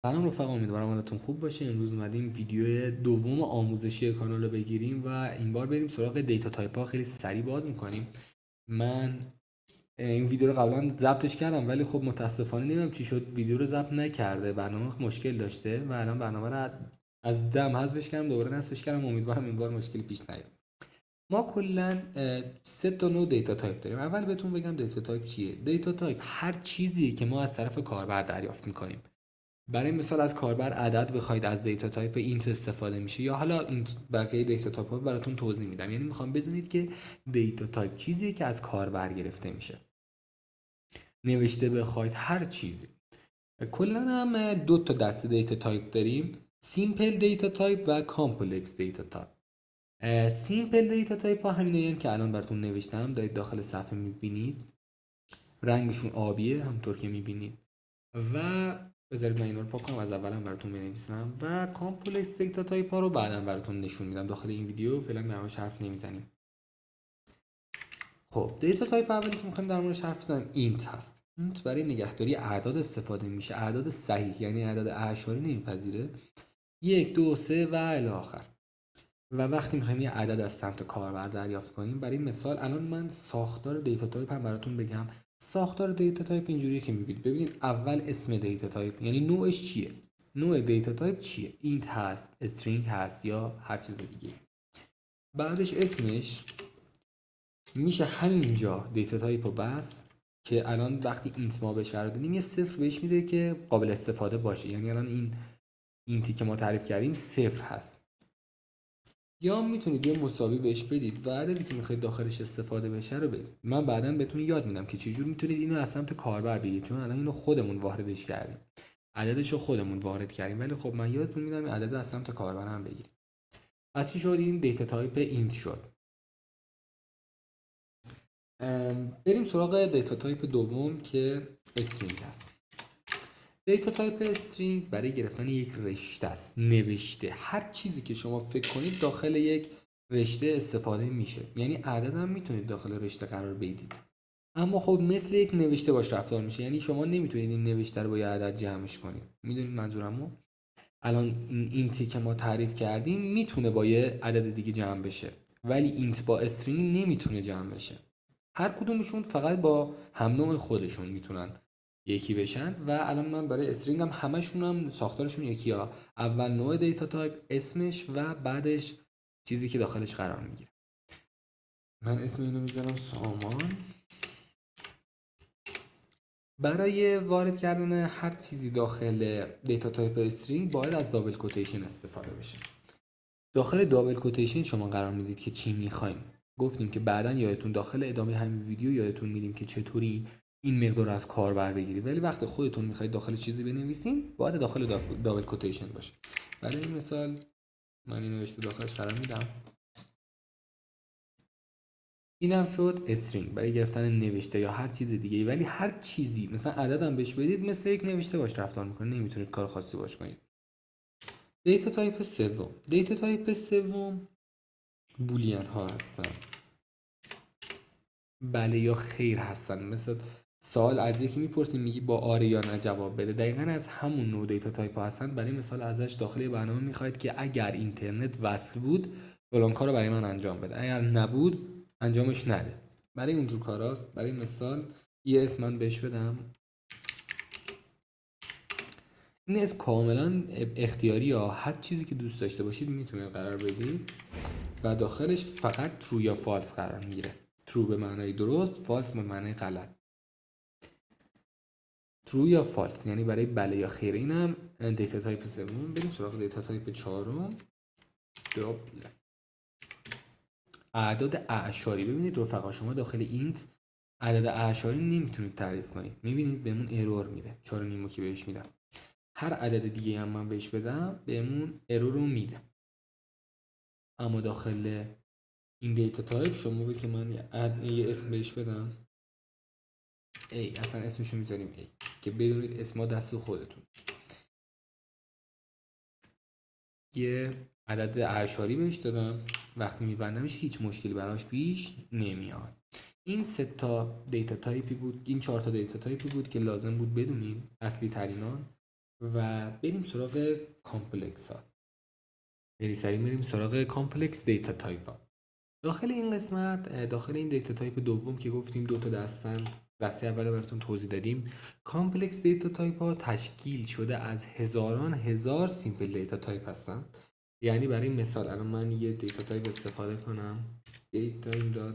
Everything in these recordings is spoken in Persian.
سلام رفقا، امیدوارم حالتون خوب باشه. امروز اومدیم ویدیو دوم آموزشی کانال رو بگیریم و این بار بریم سراغ دیتا تایپ ها. خیلی سریع باز میکنیم. من این ویدیو رو قبلا ضبطش کردم ولی خب متاسفانه نمیدونم چی شد ویدیو رو ضبط نکرده، برنامه مشکل داشته و الان برنامه رو از دم حذفش کردم، دوباره نصبش کردم. امیدوارم این بار مشکلی پیش نیاد. ما کلا سه تا نوع دیتا تایپ داریم. اول بهتون بگم دیتا تایپ چیه. دیتا تایپ هر چیزیه که ما از طرف کاربر دریافت میکنیم. برای مثال از کاربر عدد بخواید از دیتا تایپ اینت استفاده میشه، یا حالا این بقیه دیتا تایپ ها براتون توضیح میدم. یعنی میخوام بدونید که دیتا تایپ چیزیه که از کاربر گرفته میشه. نوشته بخواید هر چیزی. کلا هم دو تا دسته دیتا تایپ داریم: سیمپل دیتا تایپ و کامپلکس دیتا تایپ. سیمپل دیتا تایپ ها همینه که الان براتون نوشتم، دارید داخل صفحه میبینید. رنگشون آبیه همونطور که میبینید. و بذارید من اینا رو پاک کنم، از اولم براتون بنویسم و کامپلکس دیتا تایپ ها رو بعدا براتون نشون میدم داخل این ویدیو. فعلا درموردش حرف نمیزنیم. خب دیتا تایپ اولی که میخوایم در موردش حرف بزنیم اینت هست. اینت برای نگهداری اعداد استفاده میشه. اعداد صحیح، یعنی اعداد اعشاری نمیپذیره. 1 2 3 و الی آخر. و وقتی میخوایم یه عدد از سمت کاربر دریافت کنیم، برای مثال الان من ساختار دیتا تایپ هم براتون بگم. ساختار دیتا تایپ اینجوریه که میبینید. ببینید اول اسم دیتا تایپ، یعنی نوعش چیه. نوع دیتا تایپ چیه؟ اینت هست، استرینگ هست یا هر چیز دیگه. بعدش اسمش میشه همینجا دیتا تایپ رو بس که الان وقتی اینت ما بهش قرار دادیم یه صفر بهش میده که قابل استفاده باشه. یعنی الان این اینتی که ما تعریف کردیم صفر هست. یا میتونید یه مساوی بهش بدید و عددی که میخواید داخلش استفاده بشه رو بدید. من بعدا بهتون یاد میدم که چجور میتونید اینو از سمت کاربر بگید، چون الان اینو خودمون واردش کردیم، عددش رو خودمون وارد کردیم. ولی خب من یادتون میدم این عدد از سمت کاربر هم بگیرید. پس چی شد؟ این دیتا تایپ اینت شد. بریم سراغ دیتا تایپ دوم که استرینگ است. دیتا تایپ استرینگ برای گرفتن یک رشته است، نوشته. هر چیزی که شما فکر کنید داخل یک رشته استفاده میشه. یعنی عدد هم میتونید داخل رشته قرار بدید، اما خب مثل یک نوشته باش رفتار میشه. یعنی شما نمیتونید این نوشته رو با یه عدد جمعش کنید. میدونید منظورمو؟ الان این اینتی که ما تعریف کردیم میتونه با یه عدد دیگه جمع بشه، ولی اینت با استرینگ نمیتونه جمع بشه. هر کدومشون فقط با هم نوع خودشون میتونن یکی بشن. و الان من برای استرینگ هم همشون هم ساختارشون یکی ها. اول نوع دیتا تایپ، اسمش و بعدش چیزی که داخلش قرار میگیره. من اسم اینو میذارم سامان. برای وارد کردن هر چیزی داخل دیتا تایپ استرینگ باید از دابل کوتیشن استفاده بشه. داخل دابل کوتیشن شما قرار میدید که چی میخوایم. گفتیم که بعدا یادتون داخل ادامه همین ویدیو یادتون میدیم که چطوری این مقدار رو از کاربر بگیرید، ولی وقتی خودتون میخواید داخل چیزی بنویسین باید داخل دابل کوتیشن باشه. برای این مثال من این نوشته داخلش قرار میدم. اینم شد استرینگ برای گرفتن نوشته یا هر چیز دیگه. ولی هر چیزی مثلا عددم بهش بدید مثل یک نوشته باش رفتار میکنه، نمیتونید کار خاصی باش کنید. دیتا تایپ سوم. دیتا تایپ سوم بولین ها هستن. بله یا خیر هستن. مثلا سوال از یکی میپرسیم میگی با آره یا نه جواب بده. دقیقا از همون نوع دیتا تایپ ها هستن. برای مثال ازش داخل برنامه میخواید که اگر اینترنت وصل بود فلان کارو برای من انجام بده، اگر نبود انجامش نده. برای اونجور کاراست. برای مثال یه اسم من بهش بدم. این اسم کاملا اختیاری ها، هر چیزی که دوست داشته باشید میتونید قرار بدید و داخلش فقط ترو یا فالس قرار میگیره. ترو به معنای درست، فالس به معنای غلط. ترو یا فالس یعنی برای بله یا خیر. اینم دیتا تایپ سوم. بریم سراغ دیتا تایپ چهارم. اعداد اعشاری. ببینید رفقا، شما داخل اینت عدد اعشاری نمیتونید تعریف کنید. میبینید بهمون ارور میده. 4.5 که بهش میدم. هر عدد دیگه هم من بهش بدم بهمون ارور رو میده. اما داخل این دیتا تایپ شما بگید که من یه اسم بهش بدم ای، اصلا اسمشو میذاریم ای که بدونید اسما دست خودتون. یه عدد اعشاری بهش دادم، وقتی میبندمش هیچ مشکلی براش پیش نمیاد. این سه تا دیتا تایپی بود، این 4 تا دیتا تایپی بود که لازم بود بدونیم، اصلی ترینان. و بریم سراغ کامپلکس ها. خیلی سریع بریم سراغ کامپلکس دیتا تایپ ها. داخل این قسمت، داخل این دیتا تایپ دوم که گفتیم دو تا دسته اول براتون توضیح دادیم، کامپلکس دیتا تایپ ها تشکیل شده از هزار سیمپل دیتا تایپ هستن. یعنی برای مثال الان من یه دیتا تایپ استفاده کنم، data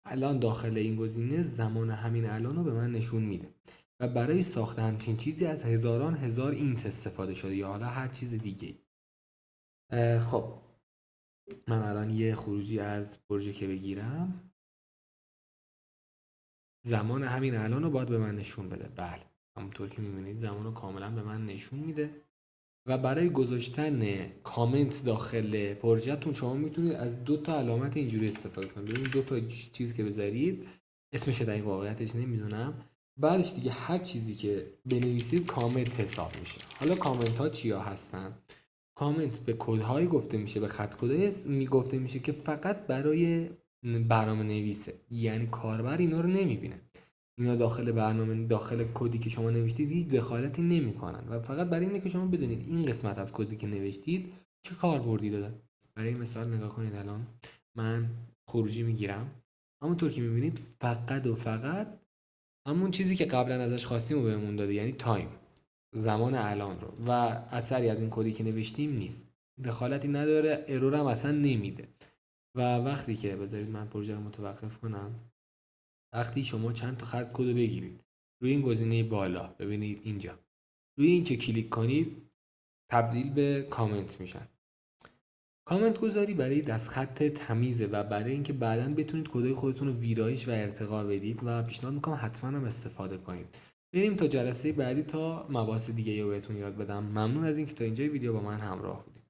الان داخل این گزینه زمان همین الان رو به من نشون میده و برای ساخت همچین چیزی از هزار اینت استفاده شده یا حالا هر چیز دیگه. خب من الان یه خروجی از پروژه که بگیرم، زمان همین الان رو باید به من نشون بده. بله، همونطور که میبینید زمان رو کاملا به من نشون میده. و برای گذاشتن کامنت داخل پروژهتون شما میتونید از دو تا علامت اینجوری استفاده کنید. ببینید دو تا چیز که بذارید، اسمش دقیق واقعیتش نمیدونم، بعدش دیگه هر چیزی که بنویسید کامنت حساب میشه. حالا کامنت ها چیا هستن؟ کامنت به کدهایی گفته میشه، به خط کدایی میگفته میشه که فقط برای برنامه نویسه، یعنی کاربر اینا رو نمیبینه. اینا داخل برنامه، داخل کدی که شما نوشتید هیچ دخالتی نمیکنن و فقط برای اینه که شما بدونید این قسمت از کدی که نوشتید چه کاربردی داره. برای مثال نگاه کنید، الان من خروجی میگیرم، همونطور که میبینید فقط و فقط همون چیزی که قبلا ازش خواستیم رو بهمون داده، یعنی تایم، زمان الان رو، و اثری از این کدی که نوشتیم نیست، دخالتی نداره، ارور هم اصلا نمیده. و وقتی که بذارید من پروژه رو متوقف کنم، وقتی شما چند تا خط کد رو بگیرید روی این گزینه بالا، ببینید اینجا روی این که کلیک کنید تبدیل به کامنت میشن. کامنت گذاری برای دستخط تمیزه و برای اینکه بعداً بتونید کدای خودتون رو ویرایش و ارتقا بدید و پیشنهاد میکنم حتما هم استفاده کنید. بریم تا جلسه بعدی تا مباحث دیگه رو بهتون یاد بدم. ممنون از اینکه تا اینجای ویدیو با من همراه بودید.